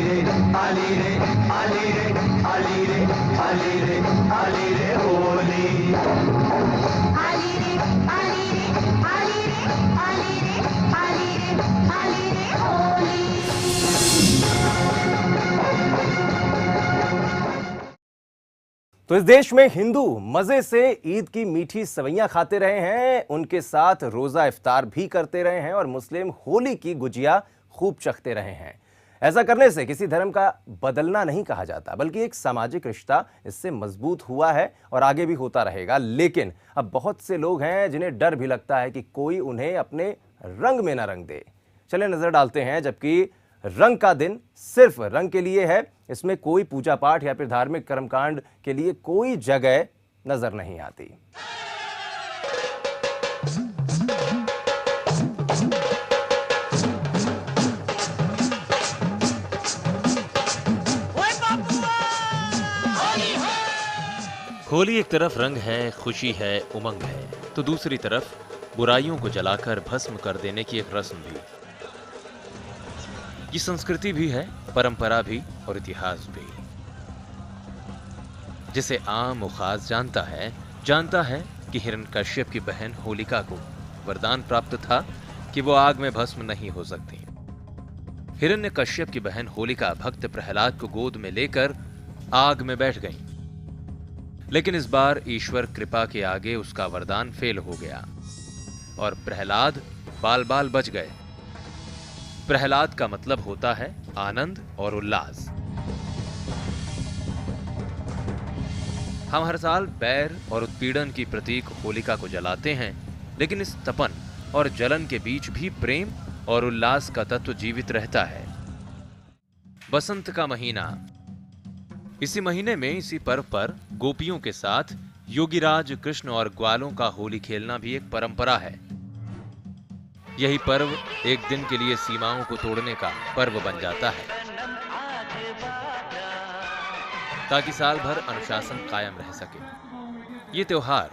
रे आली रे आली रे आली रे आली रे आली रे होली आली रे आली रे आली रे आली रे आली रे आली रे होली। तो इस देश में हिंदू मजे से ईद की मीठी सवैयां खाते रहे हैं, उनके साथ रोजा इफ्तार भी करते रहे हैं और मुस्लिम होली की गुजिया खूब चखते रहे हैं। ऐसा करने से किसी धर्म का बदलना नहीं कहा जाता, बल्कि एक सामाजिक रिश्ता इससे मजबूत हुआ है और आगे भी होता रहेगा। लेकिन अब बहुत से लोग हैं जिन्हें डर भी लगता है कि कोई उन्हें अपने रंग में न रंग दे। चले नजर डालते हैं। जबकि रंग का दिन सिर्फ रंग के लिए है, इसमें कोई पूजा पाठ या फिर धार्मिक कर्मकांड के लिए कोई जगह नजर नहीं आती। होली एक तरफ रंग है, खुशी है, उमंग है, तो दूसरी तरफ बुराइयों को जलाकर भस्म कर देने की एक रस्म भी। ये संस्कृति भी है, परंपरा भी और इतिहास भी। जिसे आम और खास जानता है कि हिरण्यकश्यप की बहन होलिका को वरदान प्राप्त था कि वो आग में भस्म नहीं हो सकती। हिरण्यकश्यप की बहन होलिका भक्त प्रहलाद को गोद में लेकर आग में बैठ गई। लेकिन इस बार ईश्वर कृपा के आगे उसका वरदान फेल हो गया और प्रहलाद बाल बाल बच गए। प्रहलाद का मतलब होता है आनंद और उल्लास। हम हर साल बैर और उत्पीड़न की प्रतीक होलिका को जलाते हैं, लेकिन इस तपन और जलन के बीच भी प्रेम और उल्लास का तत्व जीवित रहता है। बसंत का महीना, इसी महीने में इसी पर्व पर गोपियों के साथ योगीराज कृष्ण और ग्वालों का होली खेलना भी एक परंपरा है। यही पर्व एक दिन के लिए सीमाओं को तोड़ने का पर्व बन जाता है, ताकि साल भर अनुशासन कायम रह सके। ये त्योहार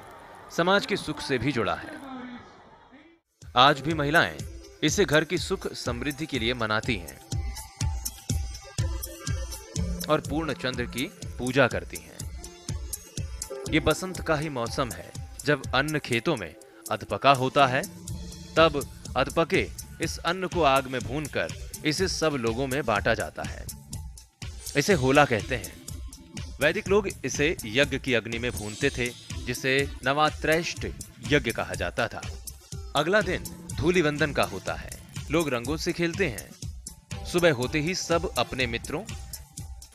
समाज के सुख से भी जुड़ा है। आज भी महिलाएं इसे घर की सुख समृद्धि के लिए मनाती हैं और पूर्ण चंद्र की पूजा करती हैं। ये बसंत का ही मौसम है, जब अन्न खेतों में अधपका होता है। तब अधपके इस अन्न को आग में भूनकर इसे सब लोगों में बांटा जाता है। इसे होला कहते हैं। वैदिक लोग इसे यज्ञ की अग्नि में भूनते थे, जिसे नवात्रैष्ट यज्ञ कहा जाता था। अगला दिन धूलिवंदन का होता है। लोग रंगों से खेलते हैं। सुबह होते ही सब अपने मित्रों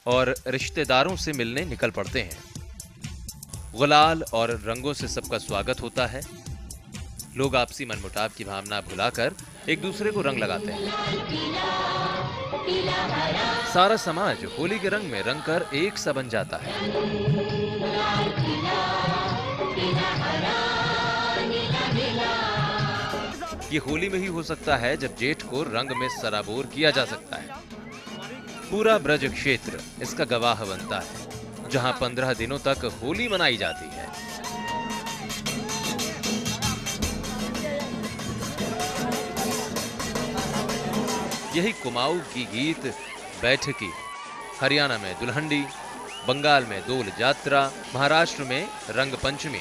और रिश्तेदारों से मिलने निकल पड़ते हैं। गुलाल और रंगों से सबका स्वागत होता है। लोग आपसी मनमुटाव की भावना भुलाकर एक दूसरे को रंग लगाते हैं। सारा समाज होली के रंग में रंग कर एक सा बन जाता है। ये होली में ही हो सकता है जब जेठ को रंग में सराबोर किया जा सकता है। पूरा ब्रज क्षेत्र इसका गवाह बनता है, जहां 15 दिनों तक होली मनाई जाती है। यही कुमाऊं की गीत बैठकी, हरियाणा में दुल्हंडी, बंगाल में दोल जात्रा, महाराष्ट्र में रंग पंचमी,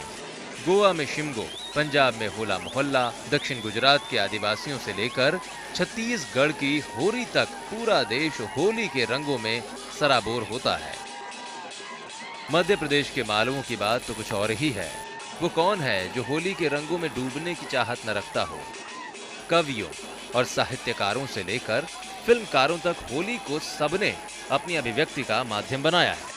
गोवा में शिमगो, पंजाब में होला मोहल्ला, दक्षिण गुजरात के आदिवासियों से लेकर छत्तीसगढ़ की होली तक पूरा देश होली के रंगों में सराबोर होता है। मध्य प्रदेश के मालवों की बात तो कुछ और ही है। वो कौन है जो होली के रंगों में डूबने की चाहत न रखता हो। कवियों और साहित्यकारों से लेकर फिल्मकारों तक होली को सबने अपनी अभिव्यक्ति का माध्यम बनाया है।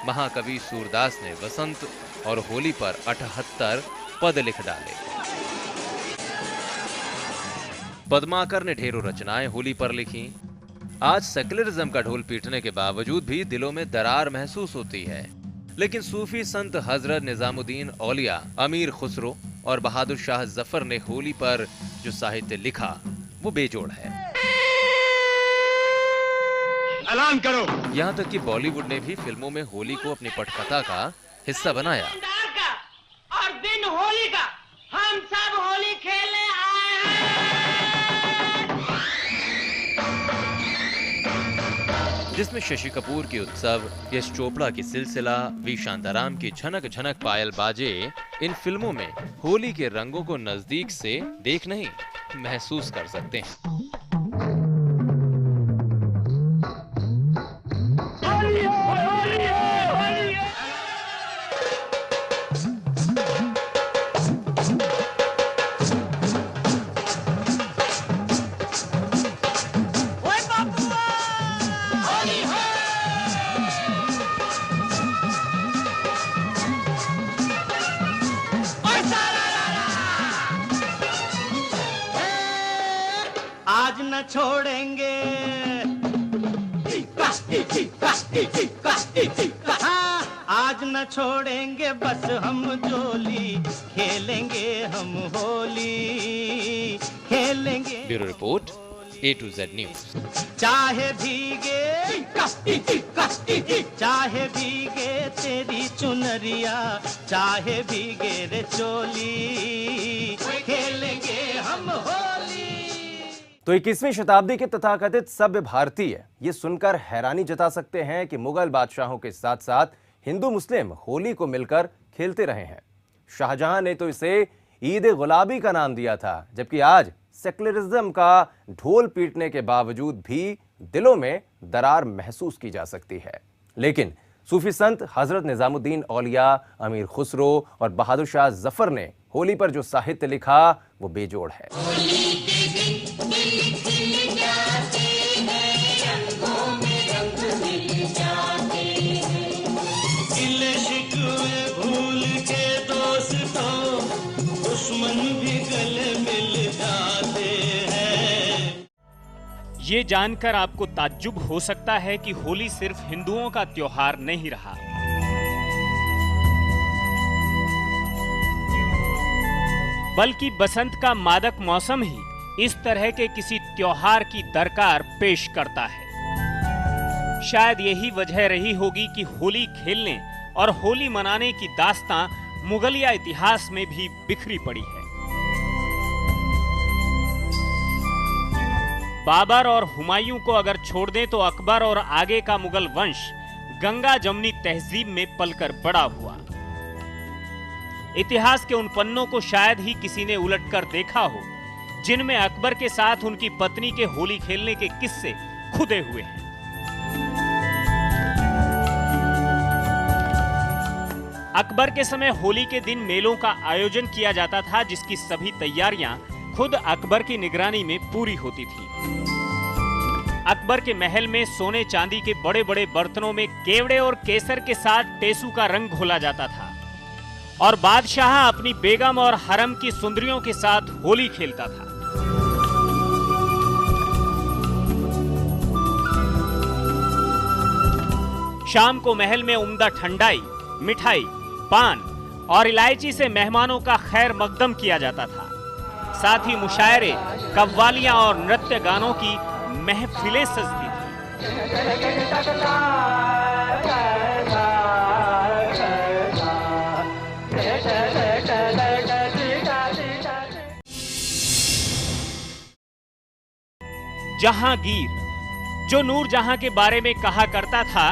महाकवि सूरदास ने वसंत और होली पर 78 पद लिख डाले। पद्माकर ने ढेरों रचनाएं होली पर लिखी। आज सेक्युलरिज्म का ढोल पीटने के बावजूद भी दिलों में दरार महसूस होती है, लेकिन सूफी संत हजरत निजामुद्दीन औलिया, अमीर खुसरो और बहादुर शाह जफर ने होली पर जो साहित्य लिखा वो बेजोड़ है। ऐलान करो। यहाँ तक कि बॉलीवुड ने भी फिल्मों में होली को अपनी पटकथा का हिस्सा बनाया। और दिन होली का हम सब होली खेलने आए हैं। जिसमें शशि कपूर की उत्सव, यश चोपड़ा की सिलसिला, वी शांताराम की झनक झनक पायल बाजे इन फिल्मों में होली के रंगों को नजदीक से देख नहीं महसूस कर सकते हैं। आज न छोड़ेंगे, हाँ, आज न छोड़ेंगे बस हम जोली, खेलेंगे हम होली, खेलेंगे। Bureau report, A to Z news. चाहे भीगे, चाहे भीगे तेरी चुनरिया, चाहे भीगे रे चोली, खेलेंगे हम होली। तो 21वीं शताब्दी के तथाकथित सभ्य भारतीय ये सुनकर हैरानी जता सकते हैं कि मुगल बादशाहों के साथ साथ हिंदू मुस्लिम होली को मिलकर खेलते रहे हैं। शाहजहां ने तो इसे ईद गुलाबी का नाम दिया था, जबकि आज सेक्युलरिज्म का ढोल पीटने के बावजूद भी दिलों में दरार महसूस की जा सकती है। लेकिन सूफी संत हजरत निजामुद्दीन औलिया, अमीर खुसरो और बहादुर शाह जफर ने होली पर जो साहित्य लिखा वो बेजोड़ है। भूल के दोस्तों, दुश्मन भी गले मिल जाते हैं। ये जानकर आपको ताज्जुब हो सकता है कि होली सिर्फ हिंदुओं का त्योहार नहीं रहा। बल्कि बसंत का मादक मौसम ही इस तरह के किसी त्योहार की दरकार पेश करता है। शायद यही वजह रही होगी कि होली खेलने और होली मनाने की दास्तां मुगलिया इतिहास में भी बिखरी पड़ी है। बाबर और हुमायूं को अगर छोड़ दें तो अकबर और आगे का मुगल वंश गंगा जमुनी तहजीब में पलकर बड़ा हुआ। इतिहास के उन पन्नों को शायद ही किसी ने उलटकर देखा हो जिनमें अकबर के साथ उनकी पत्नी के होली खेलने के किस्से खुदे हुए हैं। अकबर के समय होली के दिन मेलों का आयोजन किया जाता था, जिसकी सभी तैयारियां खुद अकबर की निगरानी में पूरी होती थी। अकबर के महल में सोने चांदी के बड़े बड़े बर्तनों में केवड़े और केसर के साथ टेसू का रंग घोला जाता था और बादशाह अपनी बेगम और हरम की सुंदरियों के साथ होली खेलता था। शाम को महल में उम्दा ठंडाई, मिठाई, पान और इलायची से मेहमानों का खैर मकदम किया जाता था। साथ ही मुशायरे, कव्वालियां और नृत्य गानों की महफिलें सजती थी। जहांगीर, जो नूरजहां के बारे में कहा करता था,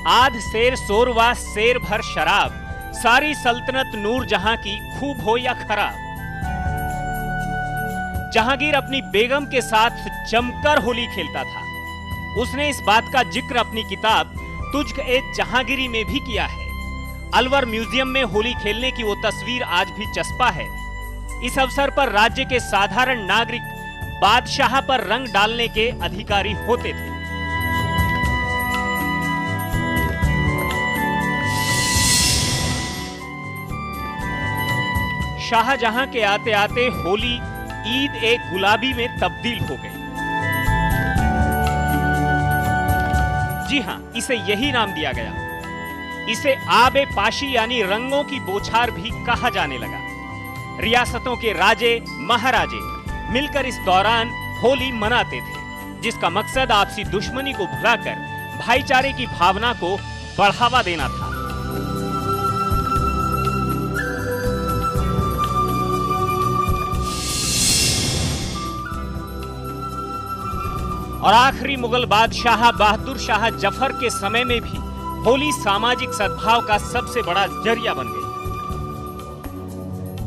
आध शेर सोरवा शेर भर शराब, सारी सल्तनत नूरजहां की खूब हो या खराब। जहांगीर अपनी बेगम के साथ जमकर होली खेलता था। उसने इस बात का जिक्र अपनी किताब तुझ-ए-जहांगीरी में भी किया है। अलवर म्यूजियम में होली खेलने की वो तस्वीर आज भी चस्पा है। इस अवसर पर राज्य के साधारण नागरिक बादशाह पर रंग डालने के अधिकारी होते थे। शाहजहां के आते आते होली ईद एक गुलाबी में तब्दील हो गई। जी हां, इसे यही नाम दिया गया। इसे आबे पाशी यानी रंगों की बौछार भी कहा जाने लगा। रियासतों के राजे महाराजे मिलकर इस दौरान होली मनाते थे, जिसका मकसद आपसी दुश्मनी को भुलाकर भाईचारे की भावना को बढ़ावा देना था। और आखिरी मुगल बादशाह बहादुर शाह जफर के समय में भी होली सामाजिक सद्भाव का सबसे बड़ा जरिया बन गई।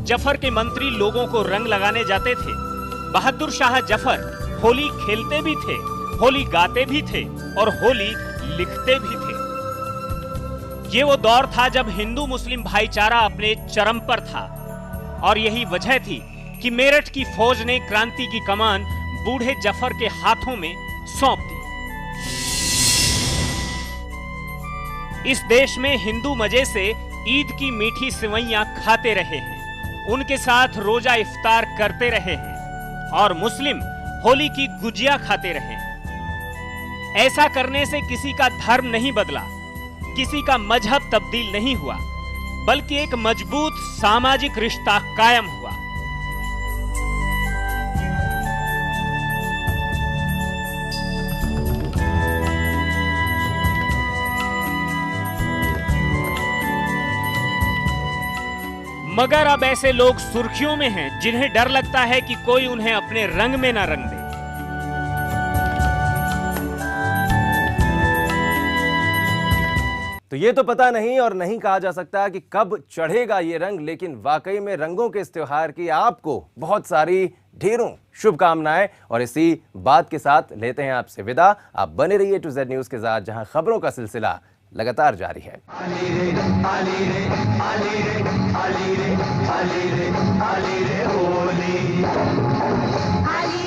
जफर के मंत्री लोगों को रंग लगाने जाते थे। बहादुर शाह जफर होली खेलते भी थे, होली गाते भी थे और होली लिखते भी थे। ये वो दौर था जब हिंदू मुस्लिम भाईचारा अपने चरम पर था और यही वजह थी कि मेरठ की फौज ने क्रांति की कमान बूढ़े जफर के हाथों में सौंप दी। इस देश में हिंदू मजे से ईद की मीठी सेवइयां खाते रहे हैं, उनके साथ रोजा इफ्तार करते रहे हैं और मुस्लिम होली की गुजिया खाते रहे हैं। ऐसा करने से किसी का धर्म नहीं बदला, किसी का मजहब तब्दील नहीं हुआ, बल्कि एक मजबूत सामाजिक रिश्ता कायम हुआ। मगर अब ऐसे लोग सुर्खियों में हैं जिन्हें डर लगता है कि कोई उन्हें अपने रंग में ना रंग दे। तो ये तो पता नहीं और नहीं कहा जा सकता कि कब चढ़ेगा ये रंग, लेकिन वाकई में रंगों के इस त्योहार की आपको बहुत सारी ढेरों शुभकामनाएं। और इसी बात के साथ लेते हैं आपसे विदा। आप बने रहिए टू जेड न्यूज के साथ, जहां खबरों का सिलसिला लगातार जारी है। आली रे आली रे आली रे आली रे आली रे आली रे होली। आली